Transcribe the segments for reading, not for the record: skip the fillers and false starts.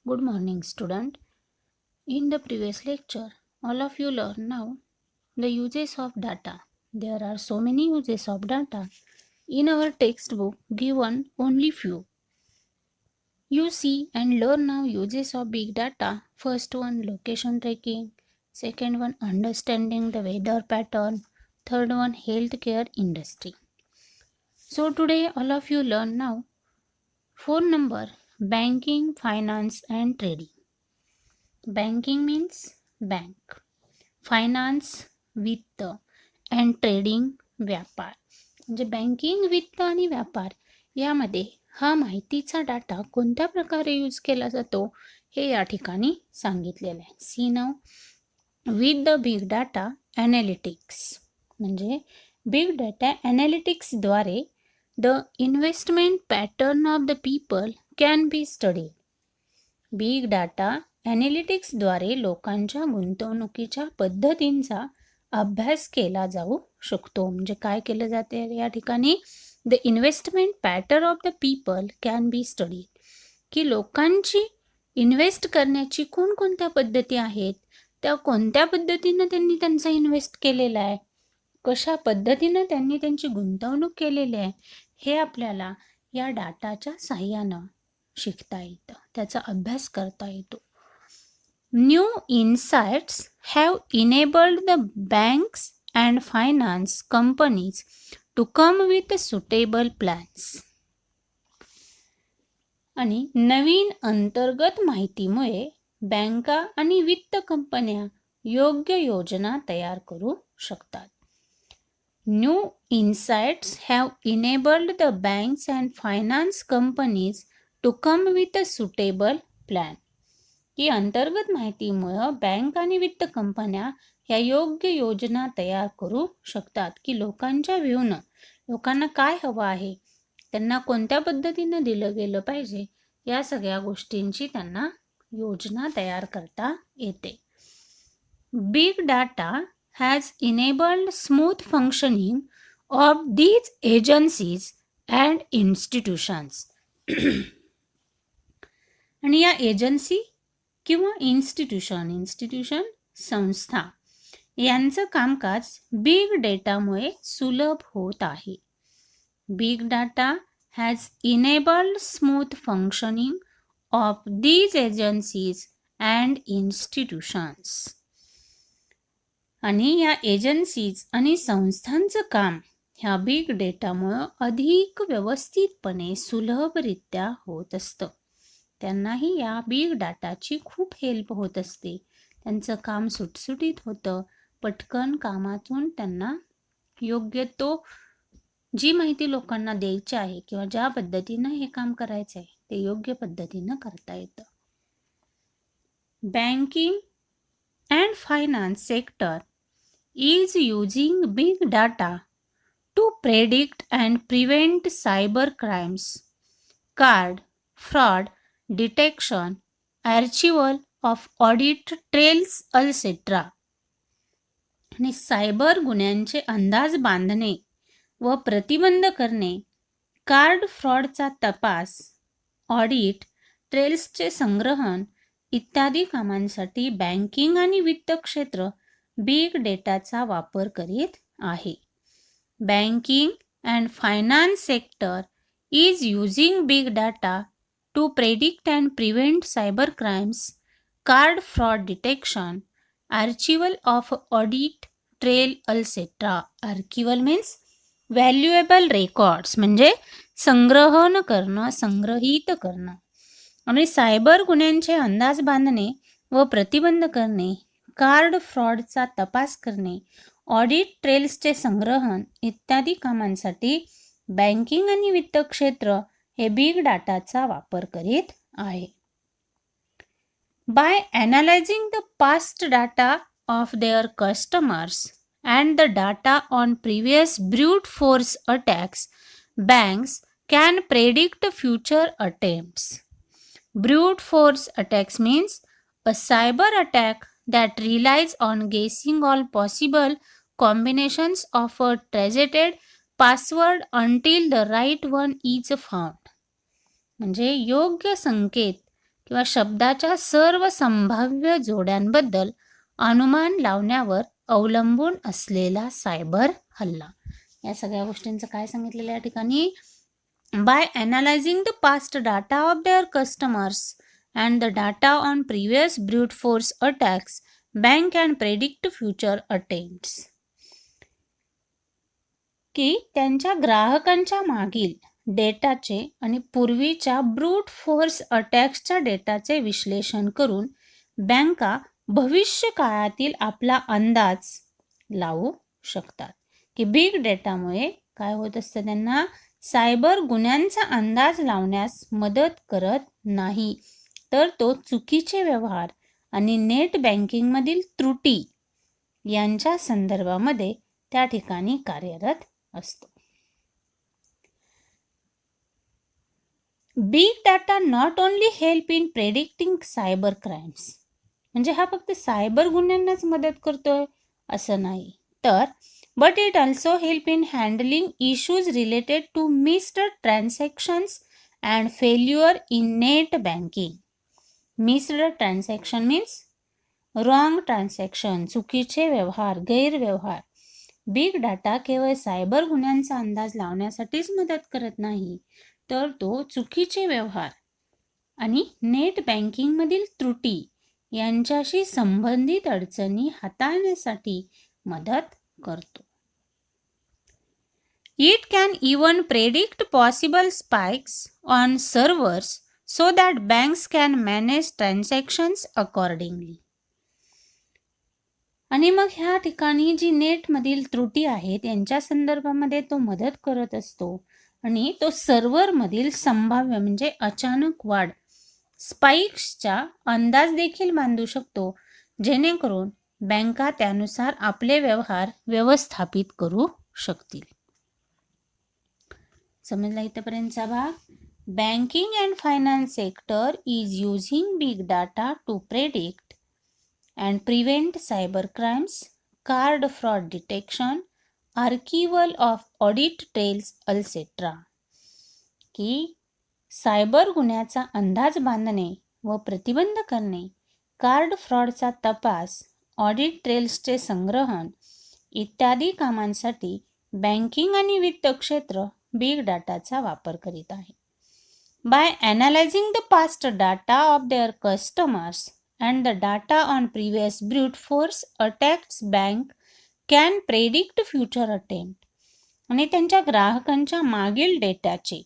Good morning, student. In the previous lecture, all of you learn now the uses of data. There are so many uses of data. In our textbook, given only few. You see and learn now uses of big data. First one, location tracking. Second one, understanding the weather pattern. Third one, healthcare industry. So today, all of you learn now phone number, banking, finance and trading. Banking means bank. Finance वित्त and trading व्यापार. म्हणजे banking, वित्त आणि व्यापार यामध्ये हा माहितीचा data कोणत्या प्रकारे यूज केला जातो हे या ठिकाणी सांगितलेलं आहे. सी नाव with the big data analytics. म्हणजे बिग डाटा ॲनालिटिक्सद्वारे the investment pattern of the people can be studied. Big data ॲनालिटिक्सद्वारे लोकांच्या गुंतवणुकीच्या पद्धतींचा अभ्यास केला जाऊ शकतो. म्हणजे काय केलं जाते या ठिकाणी? The investment pattern of the people can be studied. की लोकांची इन्व्हेस्ट करण्याची कोणकोणत्या पद्धती आहेत, त्या कोणत्या पद्धतीनं त्यांनी त्यांचा इन्व्हेस्ट केलेला आहे, कशा पद्धतीनं त्यांनी त्यांची गुंतवणूक केलेली आहे, हे आपल्याला या डाटाच्या साहाय्यानं शिकता येतं, त्याचा अभ्यास करता येतो. New insights have enabled the banks and finance companies to come with suitable plans. आणि नवीन अंतर्गत माहितीमुळे बँका आणि वित्त कंपन्या योग्य योजना तयार करू शकतात. New insights have enabled the banks and finance companies to come with a suitable plan. की अंतर्गत माहितीमुळं बँक आणि वित्त कंपन्या ह्या योग्य योजना तयार करू शकतात. की लोकांच्या व्ह्यूनं लोकांना काय हवं आहे, त्यांना कोणत्या पद्धतीनं दिलं गेलं पाहिजे, या सगळ्या गोष्टींची त्यांना योजना तयार करता येते. Big data has enabled smooth functioning of these agencies and institutions. आणि या एजन्सी किंवा इन्स्टिट्यूशन संस्था यांचं कामकाज बिग डेटामुळे सुलभ होत आहे. Big data has enabled smooth functioning of these agencies and institutions. आणि या एजन्सीज आणि संस्थांचं काम ह्या बिग डेटामुळं अधिक व्यवस्थितपणे सुलभरित्या होत असतं. त्यांनाही या बिग डाटाची खूप हेल्प होत असते. त्यांचं काम सुटसुटीत होतं. पटकन कामातून त्यांना योग्य तो जी माहिती लोकांना द्यायची आहे किंवा ज्या पद्धतीनं हे काम करायचं आहे ते योग्य पद्धतीनं करता येतं. Banking and finance sector is using big data to predict and prevent cyber crimes, card fraud detection, archival of audit trails etc. आणि सायबर गुन्ह्यांचे अंदाज बांधणे व प्रतिबंध करणे, कार्ड फ्रॉडचा तपास, ऑडिट ट्रेल्सचे संग्रहण इत्यादी कामांसाठी बँकिंग आणि वित्त क्षेत्र बिग डेटाचा वापर करीत आहे. Banking and finance sector is using big data to predict and prevent cyber crimes, card fraud detection, archival of audit trail etcetera. Archival means valuable records, म्हणजे संग्रहण करणं, संग्रहित करणं. आणि सायबर गुन्ह्यांचे अंदाज बांधणे व प्रतिबंध करणे, कार्ड फ्रॉडचा तपास करणे, ऑडिट ट्रेल्सचे संग्रहण इत्यादी कामांसाठी बँकिंग आणि वित्त क्षेत्र हे बिग डाटाचा वापर करीत आहे. By analysing the past data of their customers and the data on previous brute force attacks, banks can predict future attempts. Brute force attacks means a cyber attack that relies on guessing all possible combinations of a targeted password until the right one is found. म्हणजे योग्य संकेत किंवा शब्दाच्या सर्व संभाव्य जोड्यांबद्दल अनुमान लावण्यावर अवलंबून असलेला cyber हल्ला. या सगळ्या गोष्टींचं काय सांगितलेलं या ठिकाणी? By analysing the past data of their customers and the data on previous brute force attacks bank can predict future attempts. की त्यांच्या ग्राहकांच्या मागील डेटाचे आणि पूर्वीच्या ब्रूट फोर्स अटॅक्सच्या डेटाचे विश्लेषण करून बँका भविष्य काळातील आपला अंदाज लावू शकतात. की बिग डेटामुळे काय होत असतं, त्यांना सायबर गुन्ह्यांचा अंदाज लावण्यास मदत करत नाही, तर तो चुकीचे व्यवहार आणि नेट बँकिंगमधील त्रुटी यांच्या संदर्भामध्ये त्या ठिकाणी कार्यरत असतो. Big data not only help in predicting cyber crimes, म्हणजे हा फक्त सायबर गुन्ह्यांनाच मदत करतोय असं नाही, तर but it also help in handling issues related to missed transactions and failure in net banking. Missed transaction means wrong transaction, चुकीचे व्यवहार, गैरव्यवहार. बिग डाटा केवळ सायबर गुन्ह्यांचा अंदाज लावण्यासाठीच मदत करत नाही, तर तो चुकीचे व्यवहार आणि नेट बँकिंगमधील त्रुटी यांच्याशी संबंधित अडचणी हाताळण्यासाठी मदत करतो. It can even predict possible spikes on servers so that banks can manage transactions accordingly. आणि मग ह्या ठिकाणी जी नेटमधील त्रुटी आहेत यांच्या संदर्भामध्ये तो मदत करत असतो आणि तो सर्व्हरमधील संभाव्य म्हणजे अचानक वाढ स्पाइक्सचा अंदाज देखील बांधू शकतो, जेणेकरून बँका त्यानुसार आपले व्यवहार व्यवस्थापित करू शकतील. समजला इथपर्यंतचा भाग? Banking and finance sector is using big data to predict and prevent cyber crimes, card fraud detection, archival of audit trails etcetera. की सायबर गुन्ह्याचा अंदाज बांधणे व प्रतिबंध करणे, कार्ड फ्रॉडचा तपास, ऑडिट ट्रेल्सचे संग्रहण इत्यादी कामांसाठी बँकिंग आणि वित्त क्षेत्र बिग डाटाचा वापर करीत आहे. By analysing the past data of their customers and the data on previous brute force attacks bank can predict future attempt. आणि त्यांच्या ग्राहकांच्या मागील डेटाचे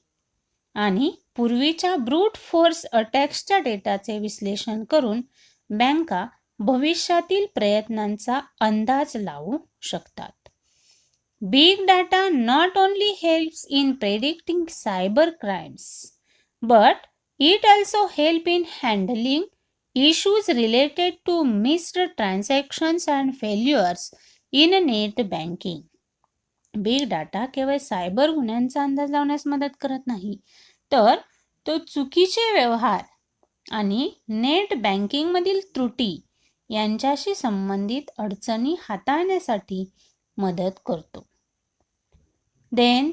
आणि पूर्वीच्या ब्रूट फोर्स अटॅक्सच्या डेटाचे विश्लेषण करून बँका भविष्यातील प्रयत्नांचा अंदाज लावू शकतात. Big data not only helps in predicting cyber crimes, but it also helps in handling issues related to missed transactions and failures in net banking. Big data केवळ सायबर गुन्ह्यांचा अंदाज लावण्यास मदत करत नाही, तर तो चुकीचे व्यवहार आणि नेट बँकिंगमधील त्रुटी यांच्याशी संबंधित अडचणी हाताळण्यासाठी मदत करतो. Then,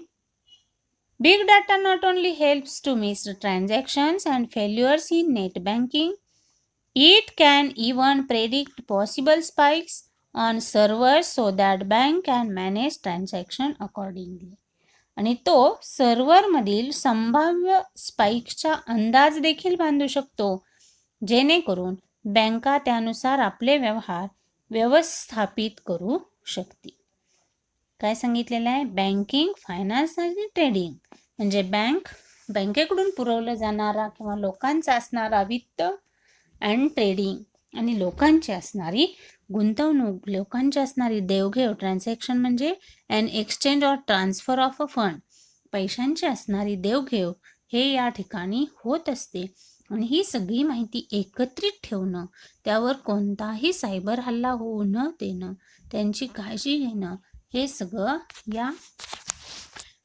big data not only helps to miss transactions and failures in net banking, it can even predict possible spikes on servers so that bank can manage transaction accordingly. आणि तो सर्व्हरमधील संभाव्य स्पाइक्सचा अंदाज देखील बांधू शकतो, जेणेकरून बँका त्यानुसार आपले व्यवहार व्यवस्थापित करू शकतील. काय सांगितलेलं आहे? बँकिंग, फायनान्स आणि ट्रेडिंग म्हणजे बँकेकडून पुरवलं जाणारा किंवा लोकांचा असणारा वित्त अँड ट्रेडिंग आणि लोकांची असणारी गुंतवणूक, लोकांची असणारी देवघेव, ट्रान्झॅक्शन म्हणजे an exchange or transfer of a fund, पैशांची असणारी देवघेव हे या ठिकाणी होत असते. आणि ही सगळी माहिती एकत्रित ठेवणं, त्यावर कोणताही सायबर हल्ला होऊ न देणं, त्यांची काळजी घेणं, हे सगळं या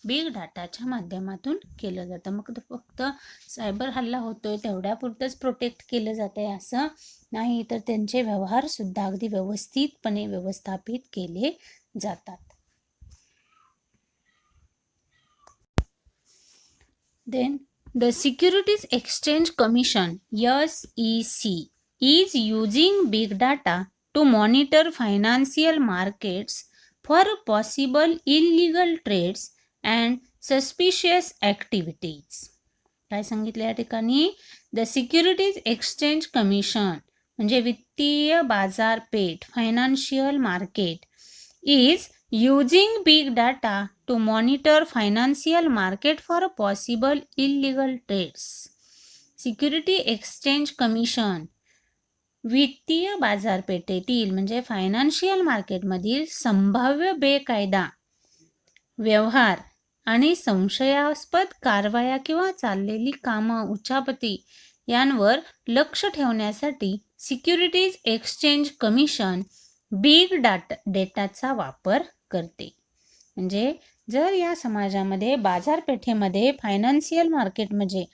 बिग डाटाच्या माध्यमातून केलं जातं. मग फक्त सायबर हल्ला होतोय तेवढ्यापुरतंच प्रोटेक्ट केलं जात आहे असं नाही, तर त्यांचे व्यवहार सुद्धा अगदी व्यवस्थितपणे व्यवस्थापित केले जातात. Then The Securities Exchange Commission (SEC) is using big data to monitor financial markets for possible illegal trades and suspicious activities. काय सांगितलं या ठिकाणी? द सिक्युरिटीज एक्सचेंज कमिशन म्हणजे वित्तीय बाजारपेठ financial market is using big data to monitor financial market for possible illegal trades. Security exchange commission वित्तीय बाजारपेठेतील म्हणजे फायनान्शियल मार्केटमधील संभाव्य बेकायदा व्यवहार आणि संशयास्पद कारवाया किंवा चाललेली कामं उचापती यांवर लक्ष ठेवण्यासाठी सिक्युरिटीज एक्सचेंज कमिशन बिग डेटाचा वापर करते. म्हणजे जर या समाजामध्ये बाजारपेठेमध्ये फायनान्शियल मार्केट म्हणजे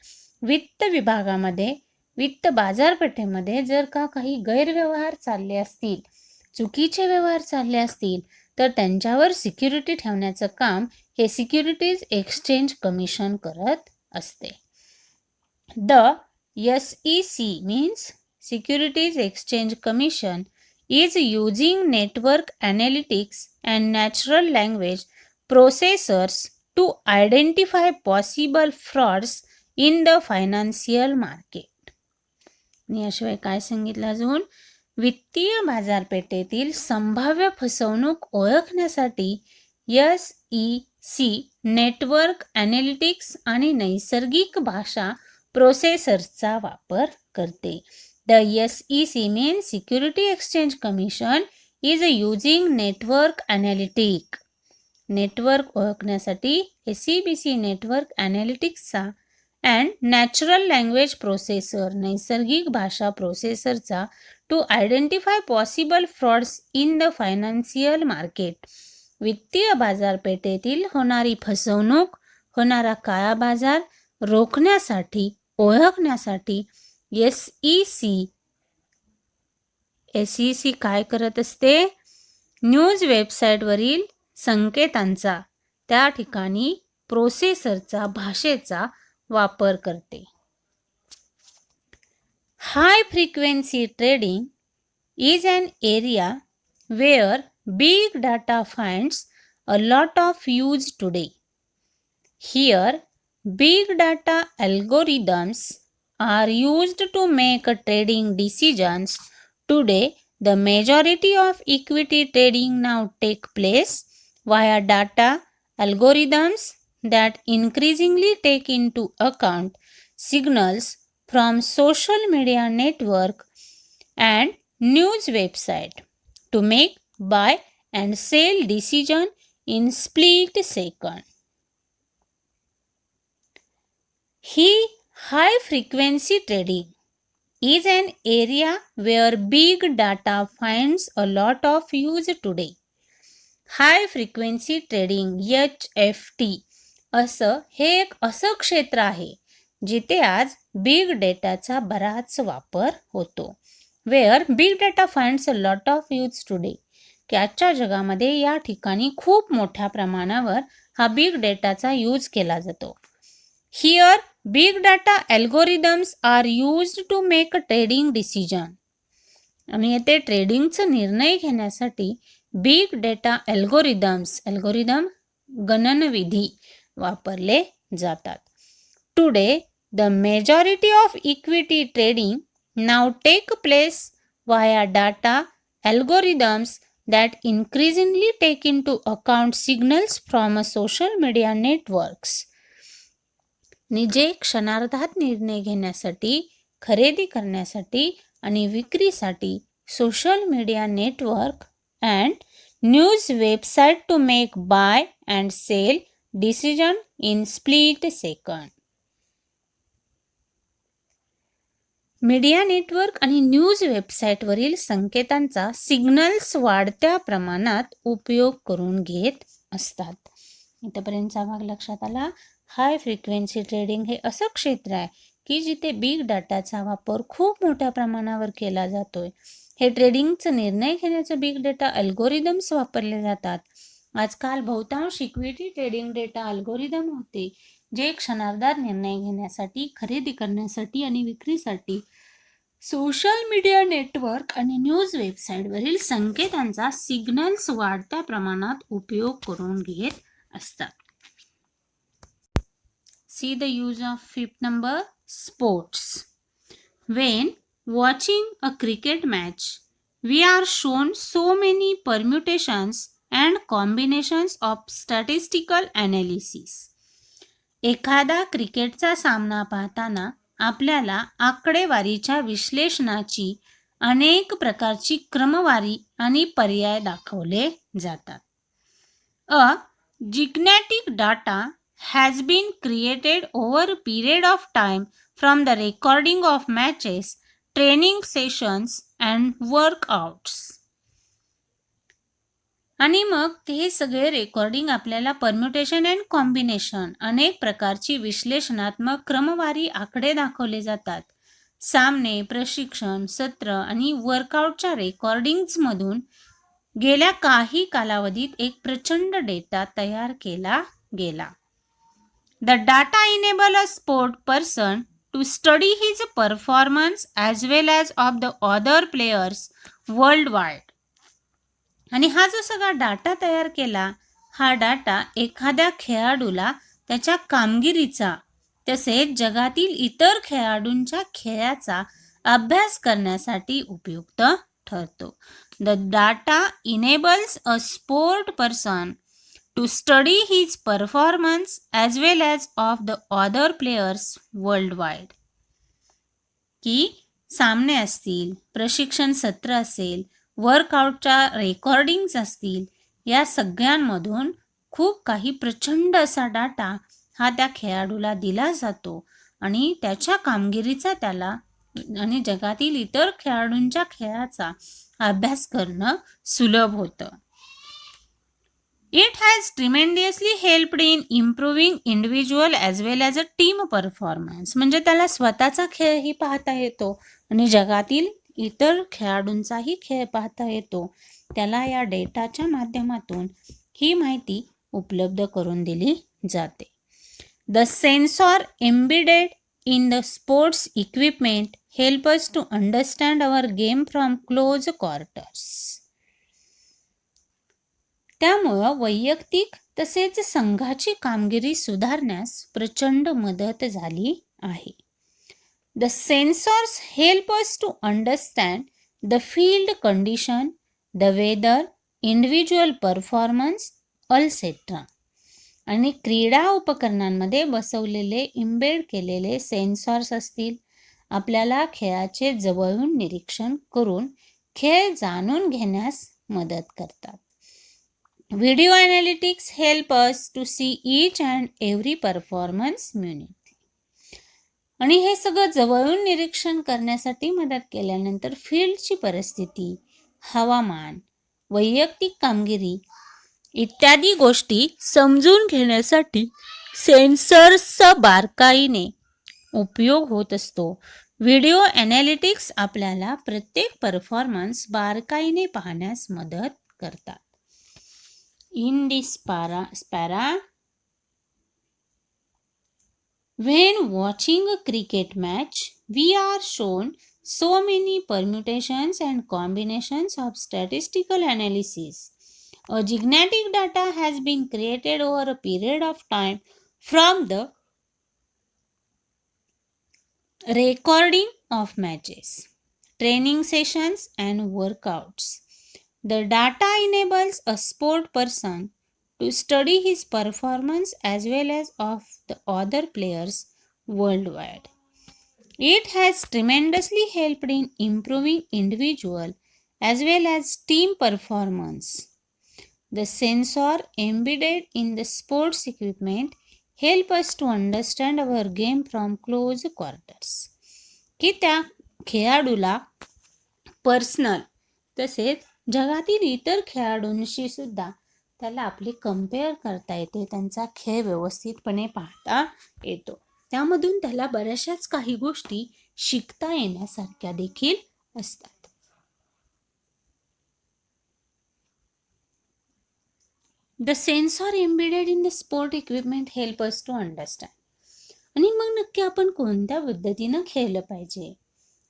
वित्त विभागामध्ये वित्त बाजारपेठेमध्ये जर का काही गैरव्यवहार चालले असतील, चुकीचे व्यवहार चालले असतील, तर त्यांच्यावर सिक्युरिटी ठेवण्याचं काम हे सिक्युरिटीज एक्सचेंज कमिशन करत असते. The SEC means securities exchange commission is using network analytics and natural language processors to identify possible frauds in the financial market. याशिवाय काय सांगितलं अजून? वित्तीय बाजारपेठेतील संभाव्य फसवणूक ओळखण्यासाठी SEC नेटवर्क ॲनालिटिक्स आणि नैसर्गिक भाषा प्रोसेसर्सचा वापर करते. The SEC means Security Exchange Commission is using network analytic. Network ओळखण्यासाठी SEBC नेटवर्क ॲनालिटिक्सचा अँड नॅचरल लँग्वेज प्रोसेसर नैसर्गिक भाषा प्रोसेसरचा to identify possible frauds in the financial market. वित्तीय बाजारपेठेतील होणारी फसवणूक, होणारा काळा बाजार रोखण्यासाठी, ओळखण्यासाठी SEC काय करत असते? न्यूज वेबसाईटवरील संकेतांचा त्या ठिकाणी प्रोसेसरचा भाषेचा वापर करते. High frequency trading is an area where big data finds a lot of use today. Here, big data algorithms are used to make trading decisions. Today, the majority of equity trading now take place via data algorithms that increasingly take into account signals from social media network and news website to make buy and sell decision in split second. He high frequency trading is an area where big data finds a lot of use today. High frequency trading HFT हे एक असं क्षेत्र आहे जिथे आज big डेटाचा बराच वापर होतो. Where big data finds a lot of use today. की आजच्या जगामध्ये या ठिकाणी खूप मोठ्या प्रमाणावर हा बिग डेटाचा यूज केला जातो. Here big data algorithms are used to make a trading decision. आणि येथे ट्रेडिंगचं निर्णय घेण्यासाठी बिग डेटा अल्गोरिदम गणनविधी वापरले जातात. Today the majority of equity trading now take place via data algorithms that increasingly take into account signals from a social media networks. जे क्षणार्धात निर्णय घेण्यासाठी, खरेदी करण्यासाठी आणि विक्रीसाठी social media network and news website to make buy and sell decision in split second. Media network आणि news वेबसाईटवरील संकेतांचा सिग्नल्स वाढत्या प्रमाणात उपयोग करून घेत असतात. इथपर्यंतचा भाग लक्षात आला. हाय फ्रिक्वेन्सी ट्रेडिंग हे असं क्षेत्र आहे की जिथे बिग डाटाचा वापर खूप मोठ्या प्रमाणावर केला जातोय. हे ट्रेडिंगचं निर्णय घेण्याचं बिग डेटा अल्गोरिदम्स वापरले जातात. आजकाल बहुतांश इक्विटी ट्रेडिंग डेटा अल्गोरिदम होते जे क्षणार्धात निर्णय घेण्यासाठी, खरेदी करण्यासाठी आणि विक्रीसाठी सोशल मीडिया नेटवर्क आणि न्यूज वेबसाईटवरील संकेतांचा सिग्नल्स वाढत्या प्रमाणात उपयोग करून घेत असतात. See the use of fifth number, sports. When watching a cricket match, we are shown so many permutations and combinations of statistical analysis. एखादा क्रिकेटचा सामना पाहताना आपल्याला आकडेवारीच्या विश्लेषणाची अनेक प्रकारची क्रमवारी आणि पर्याय दाखवले जातात. A gigantic data has been created over a period of time from the recording of matches, training sessions and workouts. आणि मग ते सगळे रेकॉर्डिंग आपल्याला परम्युटेशन अँड कॉम्बिनेशन अनेक प्रकारची विश्लेषणात्मक क्रमवारी आकडे दाखवले जातात. सामने, प्रशिक्षण, सत्र आणि वर्कआउटच्या रेकॉर्डिंग्जमधून गेल्या काही कालावधीत एक प्रचंड डेटा तयार केला गेला. The data enable a sport person to study his performance as well as of the other players worldwide. आणि हा जो सगळा डाटा तयार केला, हा डाटा एखाद्या खेळाडूला त्याच्या कामगिरीचा तसेच जगातील इतर खेळाडूंच्या खेळाचा अभ्यास करण्यासाठी उपयुक्त ठरतो. The data enables a sport person to study his performance as well as of the other players worldwide. की सामने असतील, प्रशिक्षण सत्र असेल, वर्कआउटच्या रेकॉर्डिंग्स असतील, या सगळ्यांमधून खूप काही प्रचंड असा डाटा हा त्या खेळाडूला दिला जातो आणि त्याच्या कामगिरीचा त्याला आणि जगातील इतर खेळाडूंच्या खेळाचा अभ्यास करणं सुलभ होतं. It has tremendously helped in improving individual as well as a team performance. म्हणजे त्याला स्वतःचा खेळही पाहता येतो आणि जगातील इतर खेळाडूंचाही खेळ पाहता येतो. त्याला या डेटाच्या माध्यमातून ही माहिती उपलब्ध करून दिली जाते. The sensor embedded in the sports equipment help us to understand our game from close quarters. त्यामुळं वैयक्तिक तसेच संघाची कामगिरी सुधारण्यास प्रचंड मदत झाली आहे. The sensors help us to understand the field condition, the weather, individual performance, etc. आणि क्रीडा उपकरणांमध्ये बसवलेले इम्बेड केलेले सेन्सॉर्स असतील, आपल्याला खेळाचे जवळून निरीक्षण करून खेळ जाणून घेण्यास मदत करतात. Video analytics help us to see each and every performance unit. आणि हे सगळं जवळून निरीक्षण करण्यासाठी मदत केल्यानंतर फील्डची परिस्थिती, हवामान, वैयक्तिक कामगिरी इत्यादी गोष्टी समजून घेण्यासाठी सेन्सर्सचा बारकाईने उपयोग होत असतो. व्हिडिओ ॲनालिटिक्स आपल्याला प्रत्येक परफॉर्मन्स बारकाईने पाहण्यास मदत करतात. In this para, when watching a cricket match, we are shown so many permutations and combinations of statistical analysis. A gigantic data has been created over a period of time from the recording of matches, training sessions and workouts. The data enables a sport person to study his performance as well as of the other players worldwide. It has tremendously helped in improving individual as well as team performance. The sensor embedded in the sports equipment help us to understand our game from close quarters. की त्या खेळाडूला personal तसेच जगातील इतर खेळाडूंशी सुद्धा त्याला आपली compare करता येते, त्यांचा खेळ व्यवस्थितपणे पाहता येतो. त्यामधून त्याला बऱ्याचशाच काही गोष्टी शिकता येण्यासारख्या देखील असतात. The sensor embedded in the sport equipment help us to understand. आणि मग नक्की आपण कोणत्या पद्धतीनं खेळलं पाहिजे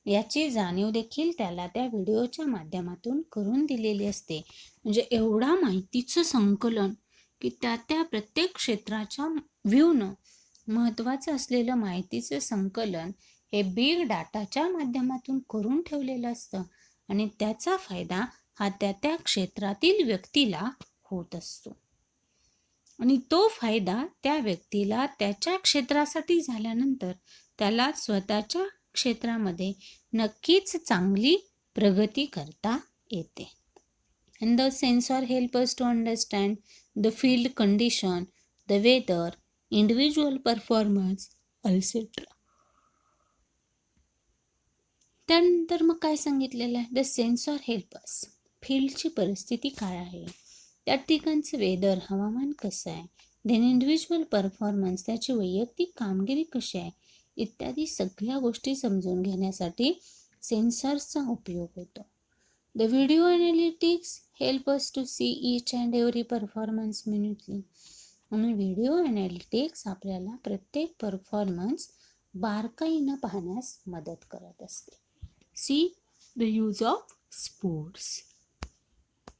याची जाणीव देखील त्याला त्या व्हिडिओच्या माध्यमातून करून दिलेली असते. म्हणजे एवढा माहितीचं संकलन की त्या प्रत्येक क्षेत्राच्या व्ह्यूनं महत्त्वाचं असलेलं माहितीचं संकलन हे बिग डाटाच्या माध्यमातून करून ठेवलेलं असतं आणि त्याचा फायदा हा त्या क्षेत्रातील व्यक्तीला होत असतो. आणि तो फायदा त्या व्यक्तीला त्याच्या क्षेत्रासाठी झाल्यानंतर त्याला स्वतःच्या क्षेत्रामध्ये नक्कीच चांगली प्रगती करता येते. And the sensor help us to understand the field condition, the weather, individual performance, etc. त्यानंतर मग काय सांगितलेलं आहे? The sensor help us. फील्डची परिस्थिती काय आहे, त्या ठिकाणचं वेदर हवामान कसं आहे, देन इंडिव्हिज्युअल परफॉर्मन्स त्याची वैयक्तिक कामगिरी कशी आहे इत्यादी सगळ्या गोष्टी समजून घेण्यासाठी सेन्सर्सचा उपयोग होतो. The video analytics help us to see each and every performance minutely. आणि व्हिडिओ ॲनालिटिक्स आपल्याला प्रत्येक परफॉर्मन्स बारकाईनं पाहण्यास मदत करत असते. See the use of sports.